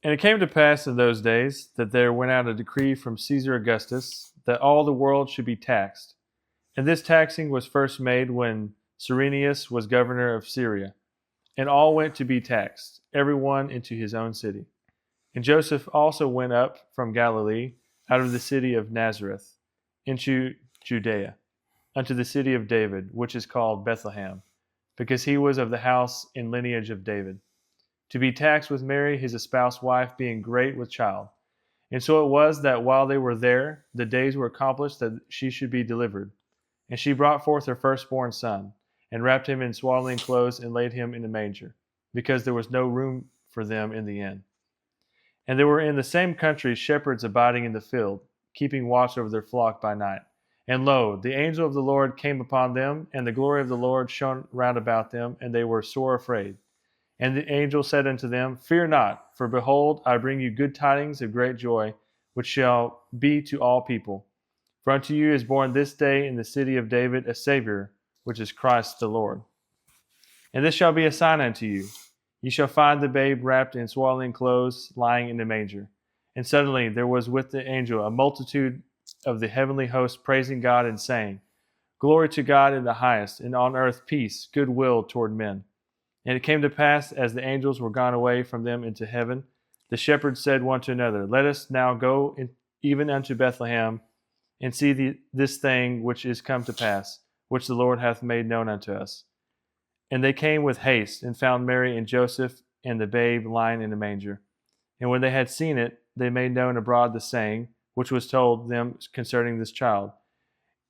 And it came to pass in those days that there went out a decree from Caesar Augustus that all the world should be taxed. And this taxing was first made when Cyrenius was governor of Syria. And all went to be taxed, every one into his own city. And Joseph also went up from Galilee, out of the city of Nazareth, into Judea, unto the city of David, which is called Bethlehem, because he was of the house and lineage of David, to be taxed with Mary, his espoused wife, being great with child. And so it was that while they were there, the days were accomplished that she should be delivered. And she brought forth her firstborn son, and wrapped him in swaddling clothes, and laid him in a manger, because there was no room for them in the inn. And there were in the same country shepherds abiding in the field, keeping watch over their flock by night. And lo, the angel of the Lord came upon them, and the glory of the Lord shone round about them, and they were sore afraid. And the angel said unto them, Fear not, for behold, I bring you good tidings of great joy, which shall be to all people. For unto you is born this day in the city of David a Savior, which is Christ the Lord. And this shall be a sign unto you. You shall find the babe wrapped in swaddling clothes, lying in a manger. And suddenly there was with the angel a multitude of the heavenly host praising God and saying, Glory to God in the highest, and on earth peace, goodwill toward men. And it came to pass, as the angels were gone away from them into heaven, the shepherds said one to another, Let us now go even unto Bethlehem, and see this thing which is come to pass, which the Lord hath made known unto us. And they came with haste, and found Mary and Joseph and the babe lying in a manger. And when they had seen it, they made known abroad the saying, which was told them concerning this child.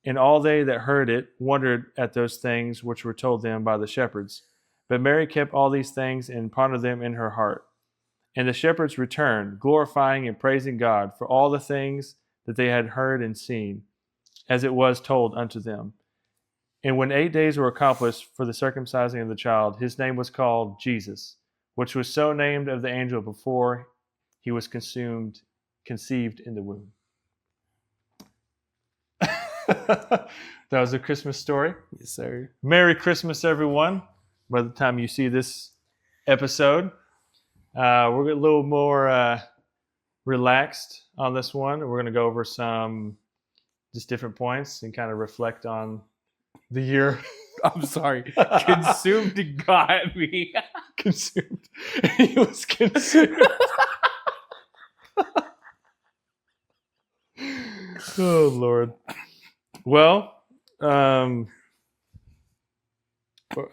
And all they that heard it wondered at those things which were told them by the shepherds. But Mary kept all these things, and pondered them in her heart. And the shepherds returned, glorifying and praising God for all the things that they had heard and seen, as it was told unto them. And when 8 days were accomplished for the circumcising of the child, his name was called Jesus, which was so named of the angel before he was conceived in the womb. That was a Christmas story. Yes, sir. Merry Christmas, everyone. By the time you see this episode, we're a little more relaxed on this one. We're going to go over some just different points and kind of reflect on the year. I'm sorry. Consumed got me. Consumed. He was consumed. Oh, Lord. Well, I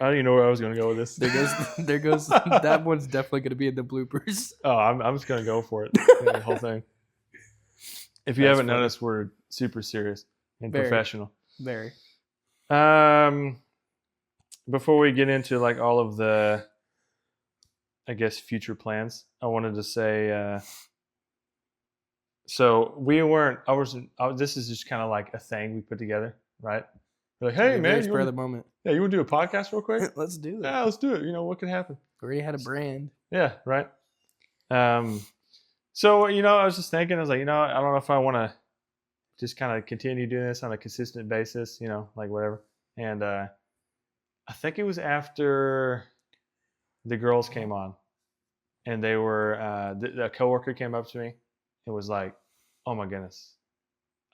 don't even know where I was going to go with this. There goes. That one's definitely going to be in the bloopers. Oh, I'm just going to go for it. The whole thing. If you haven't noticed, we're super serious and professional. Very. Before we get into like all of the, I guess, future plans, I wanted to say, so we weren't, this is just kind of like a thing we put together, right? We're like, hey man, spare the moment. Yeah, you want to do a podcast real quick? Let's do it. Yeah, let's do it. You know, what could happen? We already had a brand. Yeah, right. So, I was just thinking, I was like, I don't know if I want to just kind of continue doing this on a consistent basis, like whatever. And I think it was after the girls came on, and they were, a coworker came up to me and was like, oh my goodness,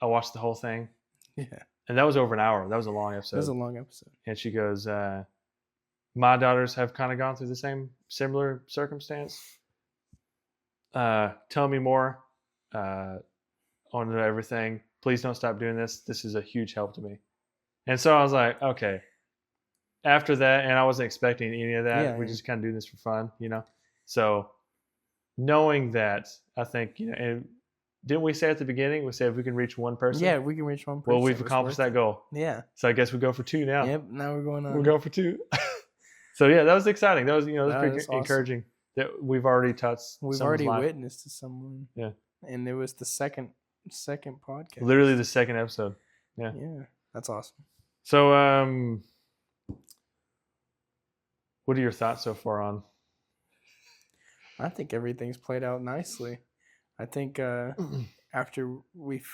I watched the whole thing. Yeah. And that was over an hour. That was a long episode. That was a long episode. And she goes, my daughters have kind of gone through the similar circumstance. Tell me more. I want to know everything. Please don't stop doing this. This is a huge help to me. And so I was like, okay. After that, and I wasn't expecting any of that. Yeah, we just kind of do this for fun, So knowing that, I think, and didn't we say at the beginning, we said if we can reach one person? Yeah, we can reach one person. Well, we've accomplished that goal. Yeah. So I guess we go for 2 now. Yep, now we're going on. We're going for 2. So yeah, that was exciting. That was, that was pretty awesome. Encouraging that we've already touched. We've already witnessed to someone. Yeah. And it was the second podcast. Literally the second episode. Yeah. Yeah, that's awesome. So, what are your thoughts so far on? I think everything's played out nicely. I think after we've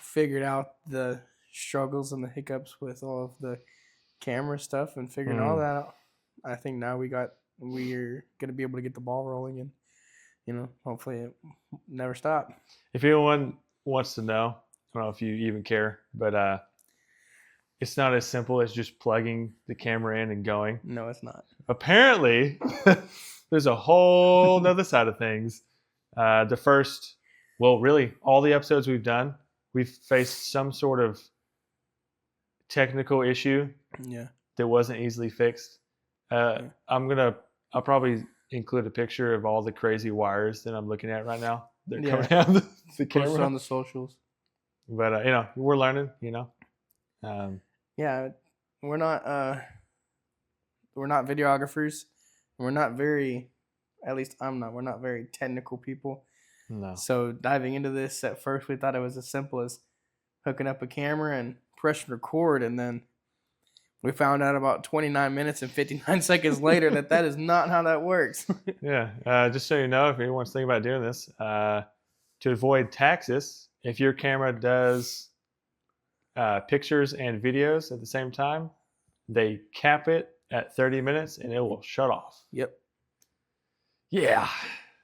figured out the struggles and the hiccups with all of the camera stuff and figuring all that out, I think now we're going to be able to get the ball rolling hopefully it never stop. If anyone wants to know, I don't know if you even care, but it's not as simple as just plugging the camera in and going. No, it's not. Apparently, there's a whole other side of things. Really, all the episodes we've done, we've faced some sort of technical issue Yeah. that wasn't easily fixed. I'll probably include a picture of all the crazy wires that I'm looking at right now. They're coming out of the Post it camera. on the socials. But we're learning. Yeah, we're not videographers. We're not very, at least I'm not. We're not very technical people. No. So diving into this, at first we thought it was as simple as hooking up a camera and pressing record, and then we found out about 29 minutes and 59 seconds later that is not how that works. Yeah. Just so you know, if anyone's thinking about doing this, to avoid taxes, if your camera does pictures and videos at the same time, they cap it at 30 minutes and it will shut off. Yep. Yeah.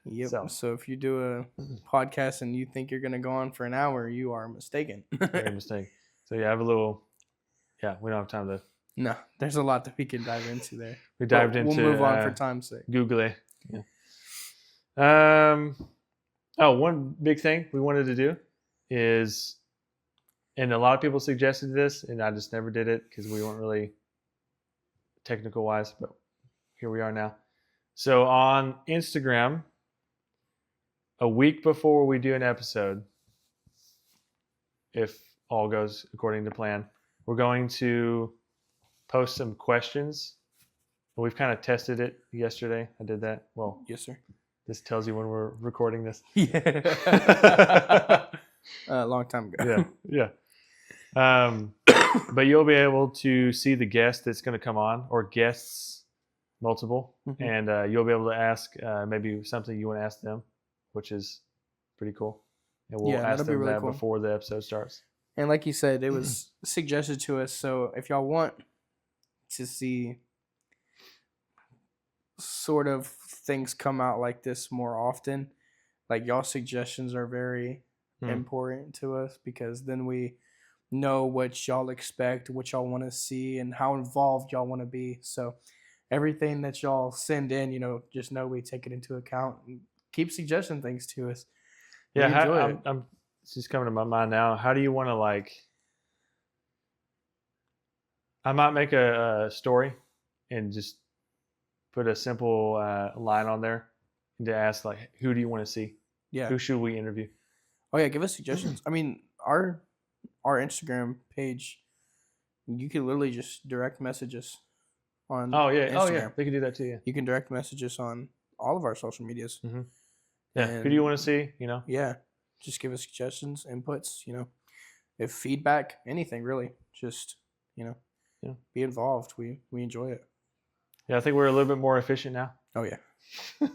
Yep. So if you do a podcast and you think you're going to go on for an hour, you are mistaken. Very mistaken. So we don't have time to. No, there's a lot that we can dive into there. We dived into. We'll move on for time's sake. Google it. Yeah. One big thing we wanted to do is, and a lot of people suggested this, and I just never did it because we weren't really technical wise, but here we are now. So on Instagram, a week before we do an episode, if all goes according to plan, we're going to post some questions. We've kind of tested it yesterday. I did that. Well, yes, sir. This tells you when we're recording this. Yeah. A long time ago. Yeah. But you'll be able to see the guest that's going to come on, or guests, multiple, and you'll be able to ask maybe something you want to ask them, which is pretty cool. And we'll ask them that before the episode starts. And like you said, it was suggested to us. So if y'all want to see sort of things come out like this more often, like y'all suggestions are very important to us, because then we know what y'all expect, what y'all want to see, and how involved y'all want to be. So everything that y'all send in, just know we take it into account and keep suggesting things to us. Yeah, it's just coming to my mind now. How do you want to I might make a story and just put a simple line on there and to ask who do you want to see? Yeah. Who should we interview? Oh yeah, give us suggestions. I mean, our Instagram page, you can literally just direct message us on Instagram. Oh yeah, they can do that too. Yeah, you can direct message us on all of our social medias. Mm-hmm. Yeah, who do you want to see? Yeah, just give us suggestions, inputs. If feedback, anything really, just be involved. We enjoy it. Yeah, I think we're a little bit more efficient now. Oh yeah,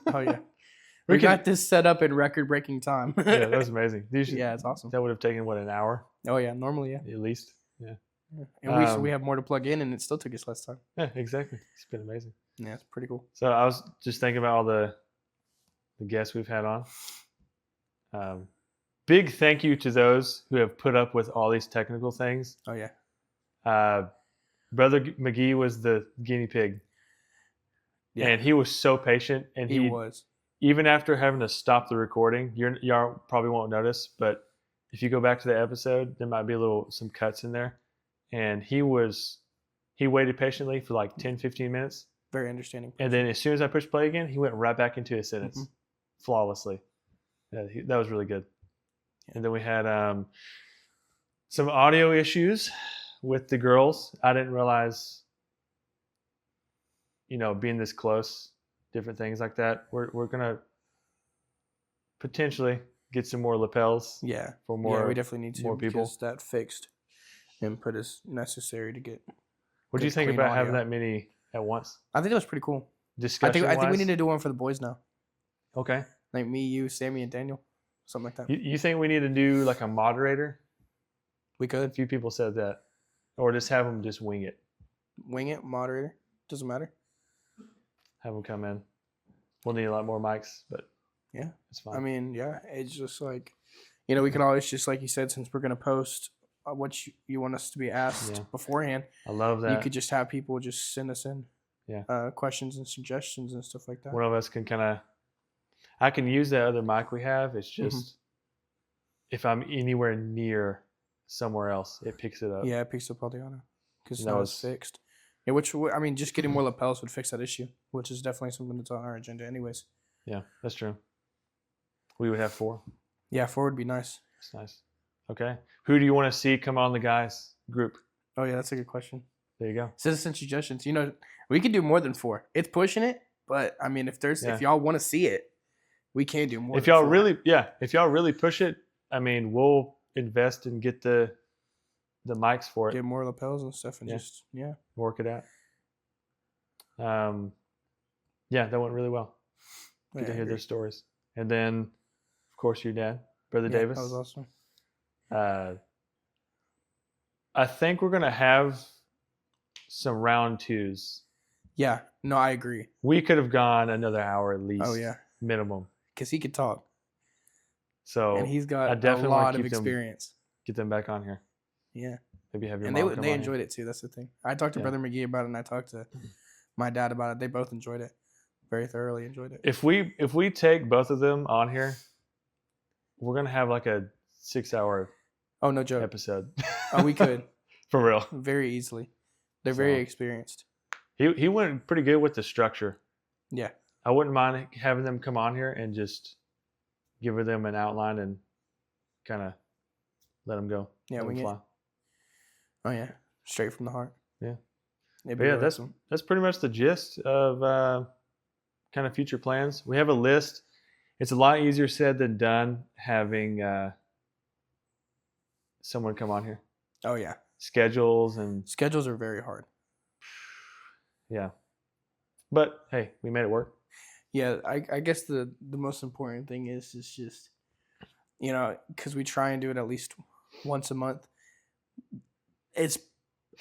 oh yeah. We got this set up in record-breaking time. Yeah, that was amazing. Yeah, it's awesome. That would have taken an hour? Oh yeah, normally at least. Yeah. And we have more to plug in, and it still took us less time. Yeah, exactly. It's been amazing. Yeah, it's pretty cool. So I was just thinking about all the guests we've had on. Big thank you to those who have put up with all these technical things. Oh yeah. Brother McGee was the guinea pig. Yeah. And he was so patient, and he was. Even after having to stop the recording, y'all probably won't notice, but if you go back to the episode, there might be some cuts in there. And he waited patiently for 10, 15 minutes. Very understanding. And then as soon as I pushed play again, he went right back into his sentence flawlessly. That was really good. Yeah. And then we had some audio issues with the girls. I didn't realize, being this close, different things like that. We're gonna potentially get some more lapels. Yeah. For more. Yeah, we definitely need to more people. Because that fixed input is necessary to get. What do you think about having that many at once? I think that was pretty cool. Discussion. I think we need to do one for the boys now. Okay. Like me, you, Sammy, and Daniel, something like that. You think we need to do a moderator? We could. A few people said that, or just have them just wing it. Wing it, moderator, doesn't matter. Have them come in. We'll need a lot more mics, but Yeah. It's fine. I mean, yeah, it's just like, we can always just, like you said, since we're going to post what you want us to be asked Yeah. beforehand, I love that. you could just have people just send us in Yeah. questions and suggestions and stuff like that. One of us can I can use that other mic we have. It's just if I'm anywhere near somewhere else, it picks it up. Yeah, it picks up all the audio because That now was- it's fixed. Yeah, which I mean, just getting more lapels would fix that issue, which is definitely something that's on our agenda, anyways. Yeah, that's true. We would have 4. Yeah, 4 would be nice. That's nice. Okay. Who do you want to see come on the guys group? Oh yeah, that's a good question. There you go. Citizen suggestions. We could do more than 4. It's pushing it, but I mean, if y'all want to see it, we can do more. If y'all really push it, I mean, we'll invest and get the mics for it. Get more lapels and stuff, and Work it out. Yeah, that went really well. Good to hear their stories. And then, of course, your dad, Brother Davis. That was awesome. I think we're gonna have some round 2s. Yeah, no, I agree. We could have gone another hour at least. Oh yeah, minimum. Because he could talk. So and he's got a lot of experience. Get them back on here. Yeah. Maybe have your and mom come they on enjoyed here. it too. That's the thing. I talked to Brother McGee about it, and I talked to my dad about it. They both enjoyed it. Very thoroughly enjoyed it. If we take both of them on here, we're gonna have like a 6-hour Oh, no joke. episode. Oh, we could. For real. Very easily. They're very experienced. He went pretty good with the structure. Yeah. I wouldn't mind having them come on here and just give them an outline and kind of let them go. Yeah, let them fly. Oh yeah, straight from the heart. Yeah. But yeah, that's pretty much the gist of kind of future plans. We have a list. It's a lot easier said than done having someone come on here. Oh yeah. Schedules are very hard. Yeah. But hey, we made it work. Yeah, I guess the most important thing is just, because we try and do it at least once a month. It's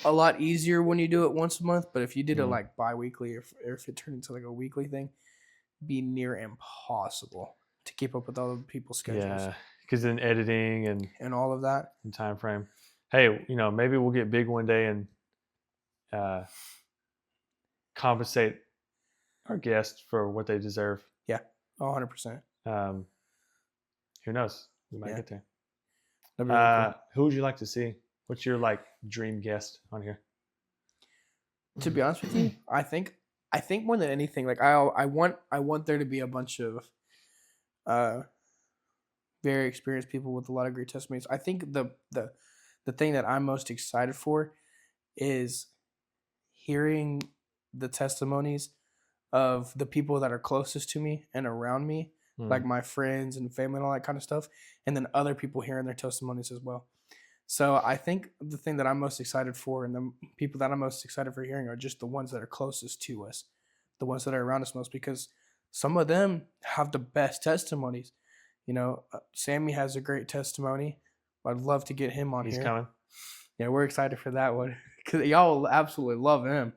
a lot easier when you do it once a month, but if you did it like bi-weekly or if it turned into like a weekly thing, it'd be near impossible to keep up with other people's schedules. Yeah, because then editing and all of that. And time frame. Hey, maybe we'll get big one day and compensate our guests for what they deserve. Yeah, 100%. Who knows? We might get there. That'd be really cool. Who would you like to see? What's your dream guest on here? To be honest with you, I think more than anything, I want there to be a bunch of very experienced people with a lot of great testimonies. I think the thing that I'm most excited for is hearing the testimonies of the people that are closest to me and around me, like my friends and family and all that kind of stuff, and then other people hearing their testimonies as well. So I think the thing that I'm most excited for and the people that I'm most excited for hearing are just the ones that are closest to us, the ones that are around us most, because some of them have the best testimonies. Sammy has a great testimony. I'd love to get him on here. He's coming. Yeah, we're excited for that one because y'all will absolutely love him.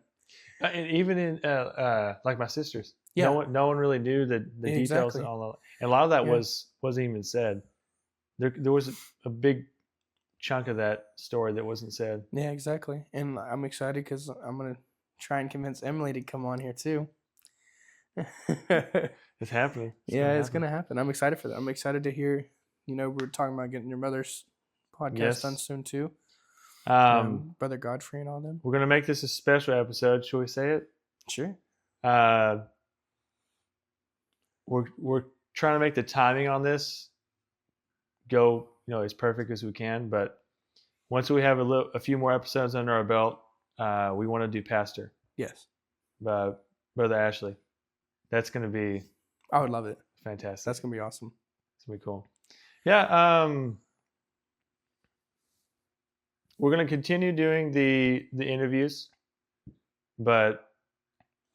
And even in like my sisters, yeah, no one really knew the details and all that. And a lot of that wasn't even said. There was a big chunk of that story that wasn't said. Yeah, exactly. And I'm excited because I'm gonna try and convince Emily to come on here too. It's happening. It's gonna happen. I'm excited for that. I'm excited to hear. We're talking about getting your mother's podcast done soon too. Brother Godfrey and all them. We're gonna make this a special episode. Should we say it? Sure. We're trying to make the timing on this go as perfect as we can, but once we have a few more episodes under our belt, we want to do Pastor. Yes. Brother Ashley. That's going to be... I would love it. Fantastic. That's going to be awesome. It's going to be cool. Yeah. We're going to continue doing the interviews, but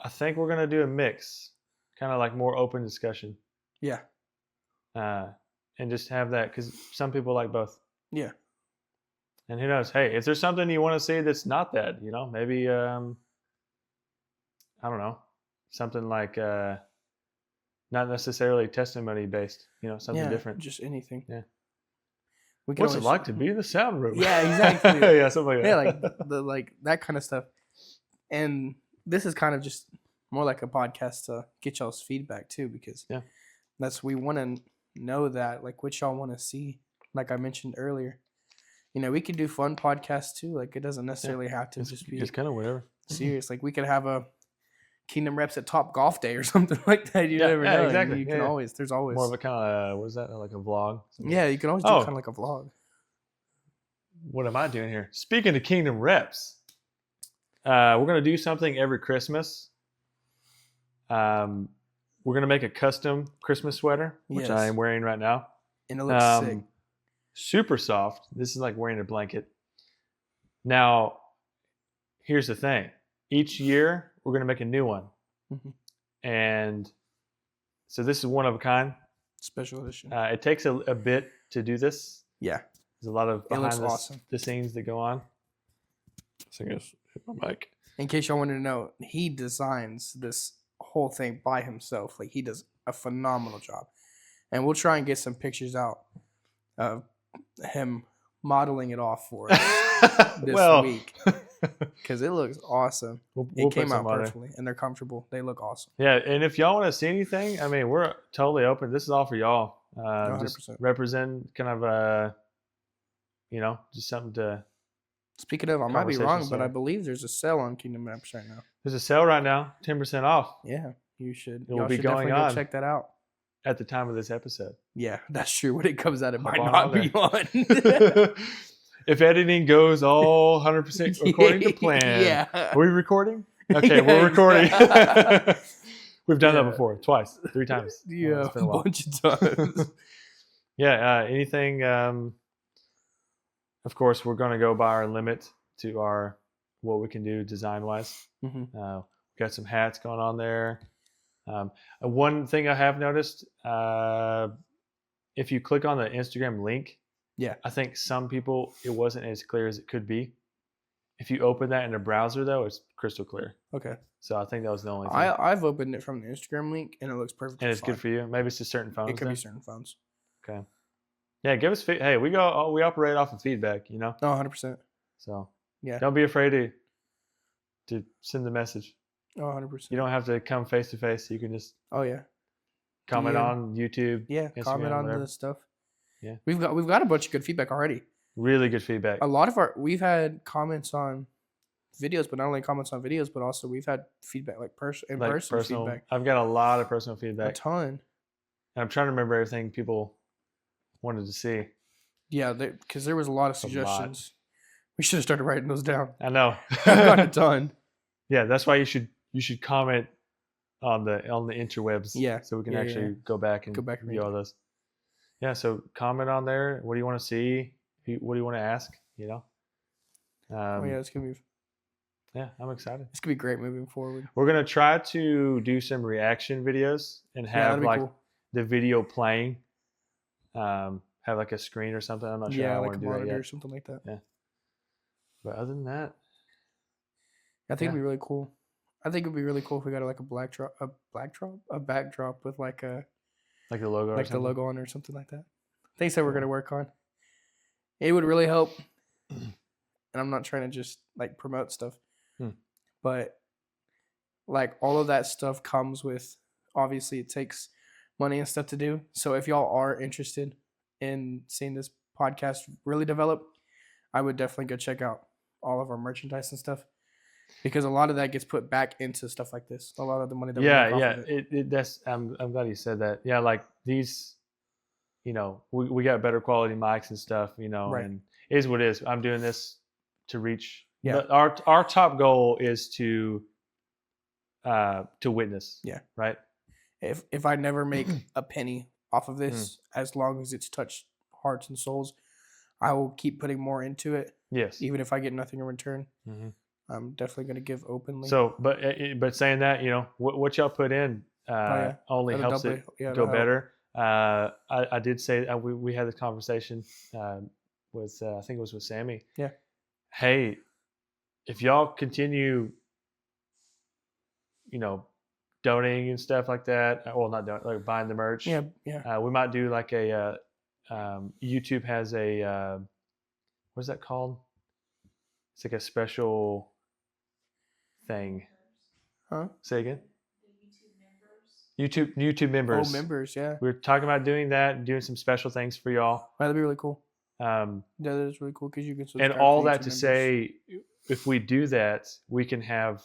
I think we're going to do a mix, kind of like more open discussion. Yeah. And just have that, because some people like both. Yeah. And who knows? Hey, if there's something you want to see that's not that, maybe, I don't know, something like not not necessarily testimony based. Something different. Just anything. Yeah. We can What's it like to be in the sound room? Yeah, exactly. Yeah, something like that. Yeah, like that kind of stuff. And this is kind of just more like a podcast to get y'all's feedback too, because we want to know that, like, what y'all want to see. Like I mentioned earlier, we could do fun podcasts too. Like, it doesn't necessarily have to just be just kind of whatever serious. Like, we could have a Kingdom Reps at Top Golf Day or something like that. You never know. Exactly. You can always. There's always more of a kind of what is that, like a vlog? Yeah, you can always do kind of like a vlog. What am I doing here? Speaking of Kingdom Reps, we're gonna do something every Christmas. We're gonna make a custom Christmas sweater, which I am wearing right now, and it looks sick. Super soft. This is like wearing a blanket. Now, here's the thing. Each year, we're going to make a new one. Mm-hmm. And so this is one of a kind. Special edition. It takes a bit to do this. Yeah. There's a lot of behind awesome. the scenes that go on. So I guess hit my mic. In case y'all wanted to know, he designs this whole thing by himself. Like, he does a phenomenal job. And we'll try and get some pictures out of him modeling it off for us this week. Because it looks awesome. It came out perfectly, and they're comfortable. They look awesome. Yeah, and if y'all want to see anything, I mean, we're totally open. This is all for y'all. 100%. Just represent kind of, just something to... Speaking of, I might be wrong, but I believe there's a sale on Kingdom Reps right now. There's a sale right now, 10% off. Yeah, you should. It will be going on. Go check that out. At the time of this episode. Yeah, that's true. When it comes out, it might not be on. If editing goes all 100% according to plan. Yeah. Are we recording? Okay, we're recording. We've done that before. Twice. 3 times. Yeah, a bunch of times. Anything, of course, we're going to go by our limit to what we can do design-wise. Mm-hmm. We got some hats going on there. One thing I have noticed, if you click on the Instagram link, I think some people, it wasn't as clear as it could be. If you open that in a browser, though, it's crystal clear. Okay. So I think that was the only thing. I've opened it from the Instagram link, and it looks perfect. And it's good for you? Maybe it's just certain phones? It could be certain phones. Okay. Yeah, give us hey, we operate off of feedback, No, 100%. So yeah, don't be afraid to send the message. Oh, 100%. You don't have to come face to face. You can just comment on YouTube. Yeah, Instagram, comment on the stuff. Yeah, we've got a bunch of good feedback already. Really good feedback. A lot of we've had comments on videos, but not only comments on videos, but also we've had feedback like personal feedback. I've got a lot of personal feedback. A ton. And I'm trying to remember everything people wanted to see. Yeah, because there was a lot of suggestions. We should have started writing those down. I know. I've got a ton. Yeah, that's why you should comment on the interwebs. Yeah. So we can actually go back and view all those. Yeah, so comment on there. What do you want to see? What do you want to ask? It's gonna be. Yeah, I'm excited. It's gonna be great moving forward. We're gonna try to do some reaction videos and have the video playing. Have like a screen or something. I'm not sure how I want to do that yet. Or something like that. Yeah. But other than that, I think it'd be really cool. I think it'd be really cool if we got like a backdrop with like the logo, the logo on it or something like that. Things that we're gonna work on. It would really help. And I'm not trying to just like promote stuff, but like all of that stuff comes with, obviously it takes money and stuff to do. So if y'all are interested in seeing this podcast really develop, I would definitely go check out all of our merchandise and stuff, because a lot of that gets put back into stuff like this. A lot of the money that we make off of it. That's I'm glad you said that. Yeah, like these, we got better quality mics and stuff, right. And it is what it is. I'm doing this to reach. Yeah. Our top goal is to witness. Yeah. Right. If I never make a penny off of this, as long as it's touched hearts and souls, I will keep putting more into it. Yes. Even if I get nothing in return, I'm definitely going to give openly. So, but saying that, what y'all put in only helps it go better. I did say we had this conversation with I think it was with Sammy. Yeah. Hey, if y'all continue, donating and stuff like that. Well, not like buying the merch. Yeah, yeah. We might do like a YouTube has a what's that called? It's like a special thing. Huh? Say again. YouTube members. Oh, members, yeah. We're talking about doing that, doing some special things for y'all. That'd be really cool. Yeah, that is really cool because you can subscribe and all to that YouTube to members. say, if we do that, we can have,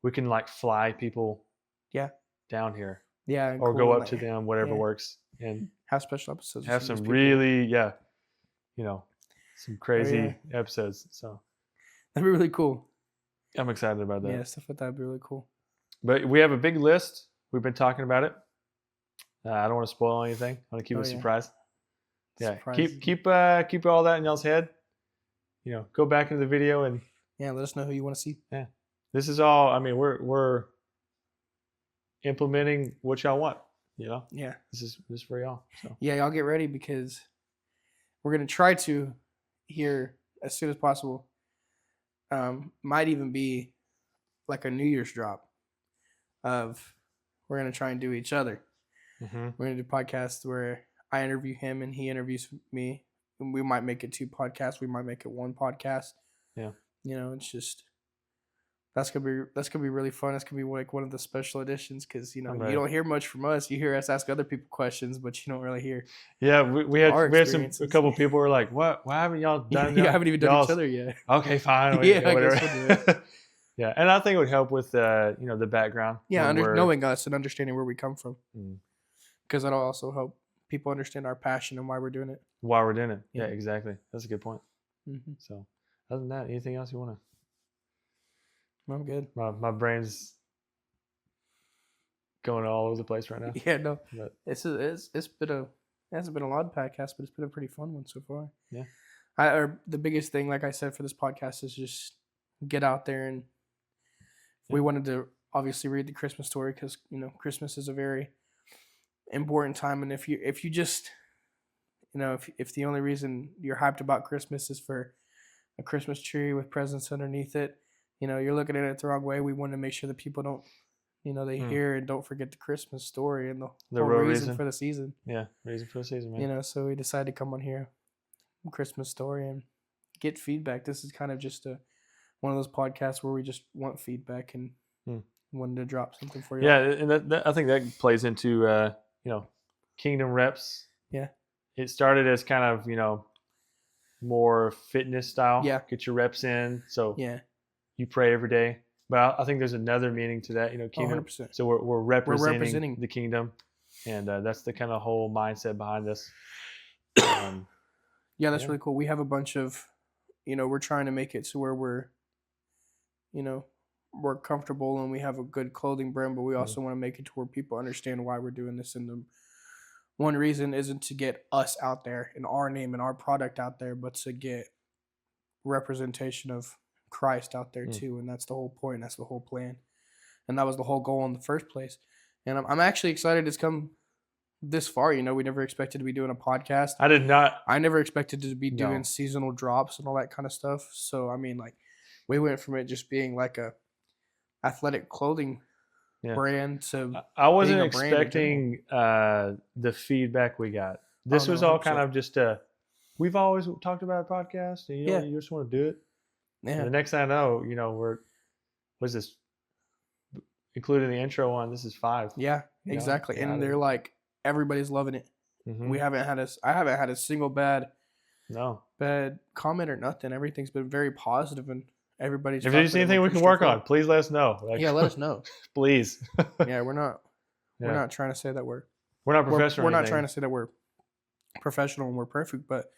we can like fly people, down here, yeah, or cool, go up like, to them, whatever yeah. works, and have special episodes. have with some these people. really, some crazy episodes. So That'd be really cool. I'm excited about that. Yeah, stuff like that'd be really cool. But we have a big list. We've been talking about it. I don't want to spoil anything. I want to keep it a surprise. Yeah, keep all that in y'all's head. Go back into the video and let us know who you want to see. Yeah, this is all. I mean, we're implementing what y'all want. Yeah, this is for y'all. So yeah, y'all get ready because we're gonna try to here as soon as possible. Might even be like a New Year's drop of we're gonna try and do each other. Mm-hmm. We're gonna do podcasts where I interview him and he interviews me. And we might make it 2 podcasts. We might make it 1 podcast. Yeah. It's just that's gonna be really fun. That's gonna be like one of the special editions because you don't hear much from us. You hear us ask other people questions, but you don't really hear. Yeah, we had a couple people who were like, "What? Why haven't y'all done? You haven't even done each other yet." Okay, fine. Yeah, whatever. I guess we'll do it. Yeah, and I think it would help with the background. Yeah, knowing us and understanding where we come from. Mm. Because that'll also help people understand our passion and why we're doing it. Why we're doing it. Yeah, Yeah. exactly. That's a good point. Mm-hmm. So, other than that, anything else you want to? I'm good. My brain's going all over the place right now. Yeah, no. But It's been it hasn't been a lot of podcasts, but it's been a pretty fun one so far. Yeah. The biggest thing, like I said, for this podcast is just get out there and we wanted to obviously read the Christmas story because Christmas is a very important time, and if you just if the only reason you're hyped about Christmas is for a Christmas tree with presents underneath it, you're looking at it the wrong way. We want to make sure that people don't they hear and don't forget the Christmas story and the whole real reason for the season. Yeah, reason for the season, man. So we decided to come on here, Christmas story, and get feedback. This is kind of just one of those podcasts where we just want feedback and wanted to drop something for you. Yeah, and that I think that plays into Kingdom Reps. Yeah. It started as kind of more fitness style. Yeah. Get your reps in. So Yeah. you pray every day. But I think there's another meaning to that, Kingdom. 100%. So we're representing representing. the kingdom, and that's the kind of whole mindset behind this. Yeah, that's really cool. We have a bunch of, we're trying to make it to where we're comfortable and we have a good clothing brand, but we also want to make it to where people understand why we're doing this. And the one reason isn't to get us out there and our name and our product out there, but to get representation of Christ out there too. And that's the whole point. That's the whole plan. And that was the whole goal in the first place. And I'm actually excited it's come this far. We never expected to be doing a podcast. I never expected to be doing seasonal drops and all that kind of stuff. So, we went from it just being like a athletic clothing brand to I wasn't expecting the feedback we got. This was all kind of just we've always talked about a podcast and you just want to do it. Yeah. And the next thing I know, what's this? Including the intro one, this is 5. Yeah, exactly. And they're like, everybody's loving it. Mm-hmm. I haven't had a single bad comment or nothing. Everything's been very positive and everybody's. If there's anything we can work on, please let us know. Let us know. Please. Yeah, we're not trying to say that we're not professional. We're not trying to say that we're professional and we're perfect, but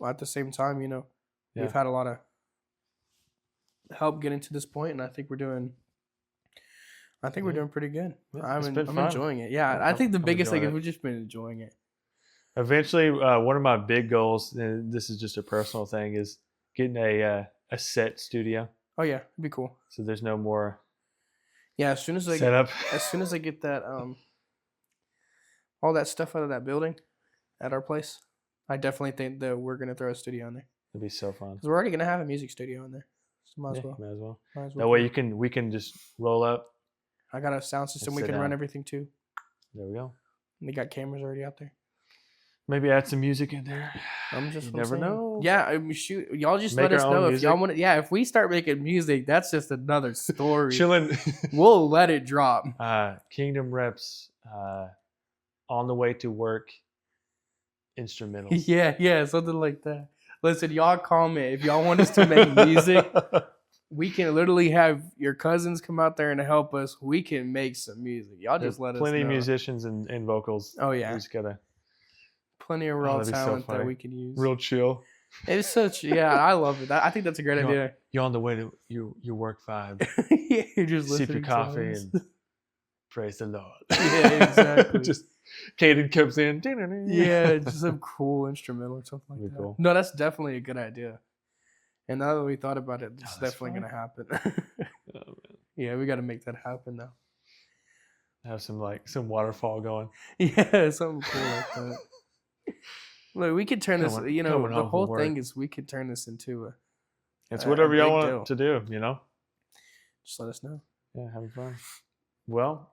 at the same time, we've had a lot of help getting to this point, and I think we're doing pretty good. I'm enjoying it. Yeah, I think the biggest thing is we've just been enjoying it. Eventually, one of my big goals, and this is just a personal thing, is getting a set studio. Oh yeah, it'd be cool. So there's no more. Yeah, as soon as I get that all that stuff out of that building at our place, I definitely think that we're gonna throw a studio in there. It'd be so fun. Because we're already gonna have a music studio in there. So might as well. That way we can just roll up, I got a sound system. We sit can run down. everything too. There we go. They got cameras already out there. Maybe add some music in there. I'm never saying. know. Yeah, I mean, shoot, y'all just Make let us our own know if music. y'all want. Yeah, if we start making music, that's just another story. Chilling. We'll let it drop. Kingdom Reps. On the way to work. Instrumentals. Yeah, something like that. Listen, y'all comment if y'all want us to make music. We can literally have your cousins come out there and help us. We can make some music. Y'all just let us know. Plenty of musicians and vocals. Oh yeah, We just gotta. plenty of raw that'd be so talent that funny. we can use. Real chill. It's such I love it. I think that's a great idea. You're on the way to your work vibe. Yeah, you're just Sip your listening to coffee us. and praise the Lord. Yeah, exactly. Just Caden comes in. Yeah, just some cool instrumental or something like That'd that. be cool. No, that's definitely a good idea. And now that we thought about it, it's that's definitely fun. gonna happen. Oh, man. Yeah, we got to make that happen now. Have some waterfall going. Yeah, something cool like that. Look, we could turn this. Coming The home from whole work. thing is we could turn this into a. It's a whatever y'all big want to do. Just let us know. Yeah, having fun. Well,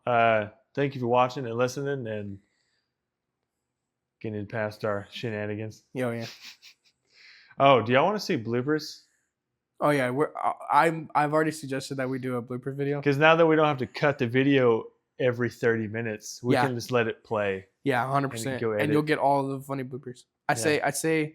thank you for watching and listening and getting past our shenanigans. Yeah. Oh, do y'all want to see bloopers? Oh yeah, I've already suggested that we do a blooper video. Because now that we don't have to cut the video every 30 minutes, we can just let it play. Yeah, 100%. And you'll get all the funny bloopers. I say after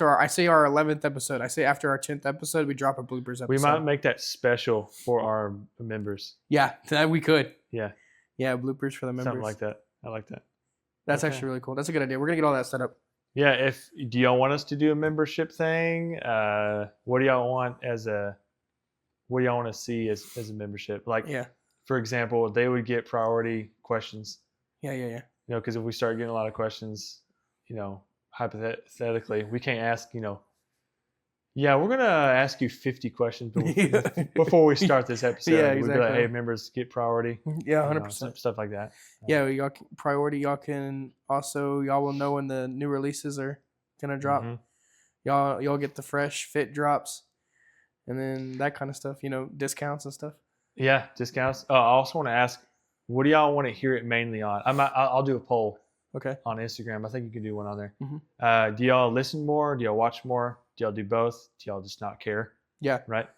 our 11th episode. I say after our 10th episode, we drop a bloopers episode. We might make that special for our members. Yeah, that we could. Yeah. Yeah, bloopers for the members. Something like that. I like that. That's Okay. actually really cool. That's a good idea. We're gonna get all that set up. Yeah. Do y'all want us to do a membership thing? What do y'all want what do y'all want to see as a membership? Like, Yeah. for example, they would get priority questions. Yeah. Because if we start getting a lot of questions, hypothetically, we can't ask, yeah, we're going to ask you 50 questions before we start this episode. Yeah, We'd be like, exactly. hey, members, get priority. Yeah, 100%. Stuff like that. Yeah, y'all can, priority. Y'all can also y'all will know when the new releases are gonna drop. Mhm. Y'all get the fresh fit drops, and then that kind of stuff. Discounts and stuff. Yeah, discounts. I also want to ask, what do y'all want to hear it mainly on? I'll do a poll Okay. on Instagram. I think you can do one on there. Mhm. Do y'all listen more? Do y'all watch more? Do y'all do both? Do y'all just not care? Yeah. Right?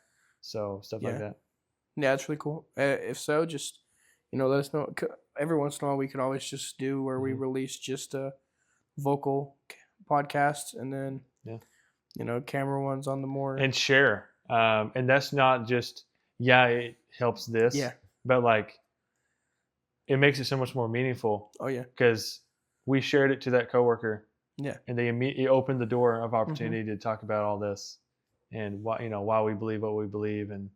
So stuff like that. Yeah, it's really cool. If so, just let us know. Every once in a while, we could always just do where we release just a vocal podcast, and then camera ones on the more And share. And that's not just, it helps this. Yeah. But it makes it so much more meaningful. Oh yeah. Because we shared it to that coworker. Yeah. And they immediately opened the door of opportunity to talk about all this and why we believe what we believe. And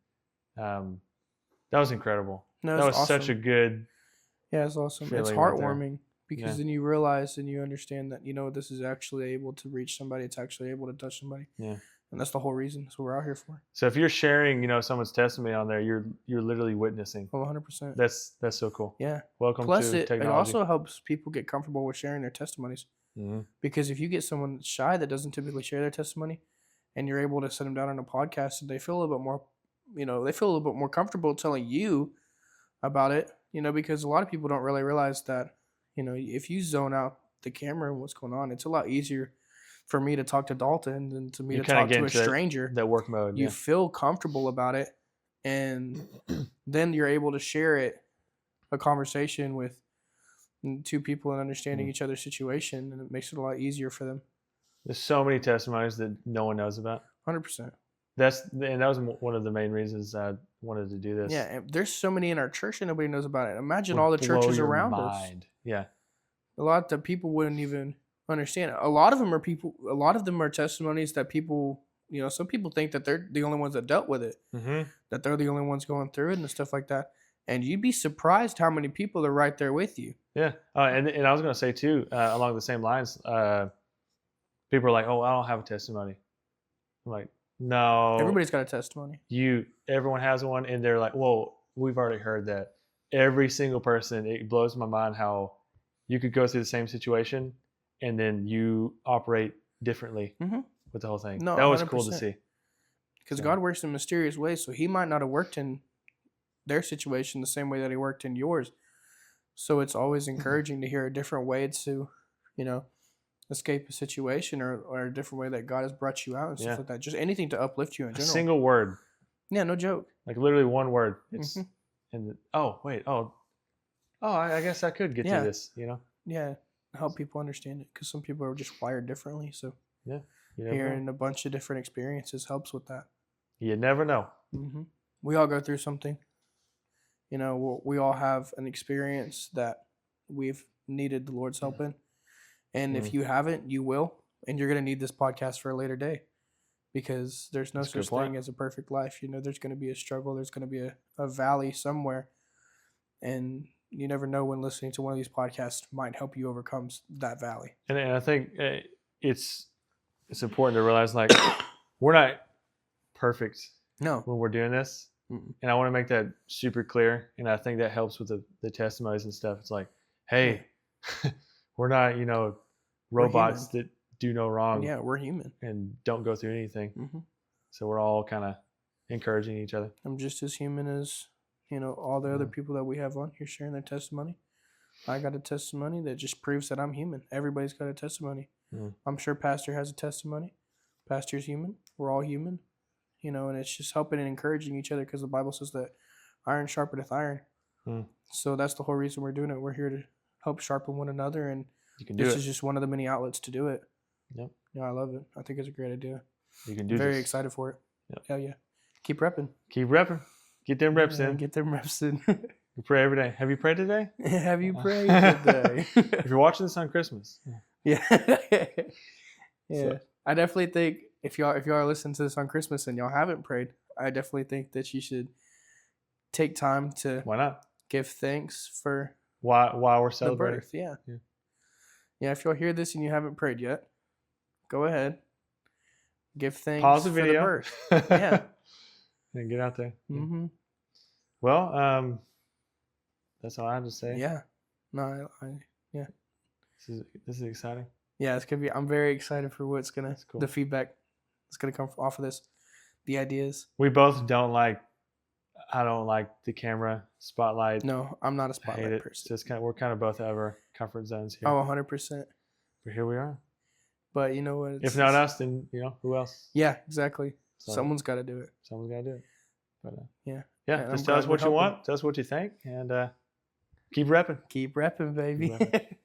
that was incredible. No, that was awesome. such a good. Yeah, it's awesome. It's feeling right there. heartwarming because then you realize and you understand that this is actually able to reach somebody. It's actually able to touch somebody. Yeah. And that's the whole reason. That's what we're out here for. So if you're sharing, someone's testimony on there, you're literally witnessing. Oh, 100%. That's so cool. Yeah. Welcome Plus, to it technology. also helps people get comfortable with sharing their testimonies. Mhm. Because if you get someone that's shy that doesn't typically share their testimony, and you're able to sit them down on a podcast, and they feel a little bit more, they feel a little bit more comfortable telling you about it. Because a lot of people don't really realize that, if you zone out the camera and what's going on, it's a lot easier for me to talk to Dalton than to me to talk to a stranger. That work mode. You feel comfortable about it, and then you're able to share a conversation with two people and understanding each other's situation, and it makes it a lot easier for them. There's so many testimonies that no one knows about. 100%. That was one of the main reasons I wanted to do this. Yeah, and there's so many in our church and nobody knows about it. Imagine all the churches around us. Yeah. A lot that people wouldn't even understand. A lot of them are testimonies that people, some people think that they're the only ones that dealt with it, that they're the only ones going through it and stuff like that. And you'd be surprised how many people are right there with you. Yeah. And I was going to say too, along the same lines, people are like, oh, I don't have a testimony. I'm like, no. Everybody's got a testimony. Everyone has one, and they're like, well, we've already heard that. Every single person, it blows my mind how you could go through the same situation and then you operate differently with the whole thing. No, that was 100%. Cool to see. Because God works in mysterious ways, so he might not have worked in their situation the same way that he worked in yours. So it's always encouraging to hear a different way to, escape a situation or a different way that God has brought you out and stuff like that. Just anything to uplift you in A general. single word. Yeah, no joke. Like literally one word. It's Mm-hmm. I guess I could get through this, Yeah, help people understand it because some people are just wired differently. So Yeah. You never hearing know. a bunch of different experiences helps with that. You never know. Mm-hmm. We all go through something. We all have an experience that we've needed the Lord's help in. And if you haven't, you will. And you're going to need this podcast for a later day because there's no such thing as a perfect life. There's going to be a struggle. There's going to be a valley somewhere. And you never know when listening to one of these podcasts might help you overcome that valley. And I think it's important to realize, like, we're not perfect when we're doing this. Mm-mm. And I want to make that super clear. And I think that helps with the testimonies and stuff. It's like, hey, we're not, robots that do no wrong. Yeah, we're human. And don't go through anything. Mm-hmm. So we're all kind of encouraging each other. I'm just as human as, all the other people that we have on here sharing their testimony. I got a testimony that just proves that I'm human. Everybody's got a testimony. I'm sure Pastor has a testimony. Pastor's human. We're all human. And it's just helping and encouraging each other because the Bible says that iron sharpeneth iron. So that's the whole reason we're doing it. We're here to help sharpen one another, and this is just one of the many outlets to do it. Yep. Yeah, I love it. I think it's a great idea. You can do Very excited for it. Yep. Hell yeah. Keep repping. Keep repping. Get them reps in. Get them reps in. You pray every day. Have you prayed today? Have you prayed today? If you're watching this on Christmas. Yeah. So. I definitely think if y'all are listening to this on Christmas and y'all haven't prayed, I definitely think that you should take time to Why not? give thanks for while we're the celebrating. birth. Yeah, if y'all hear this and you haven't prayed yet, go ahead. Give thanks Pause the for video. the birth. Yeah. And get out there. Mm-hmm. Well, that's all I have to say. Yeah. No, yeah. This is exciting. Yeah, it's gonna be. I'm very excited for what's cool. the feedback that's gonna come off of this, the ideas. We both don't like. I don't like the camera spotlight. No, I'm not a spotlight person. It's just we're kind of both out of our comfort zones here. Oh, 100%. But here we are. But you know what? If not us, then who else? Yeah, exactly. So, someone's got to do it. Someone's got to do it. But yeah. Just tell us what you want. Tell us what you think, and keep repping. Keep repping, baby. Keep repping.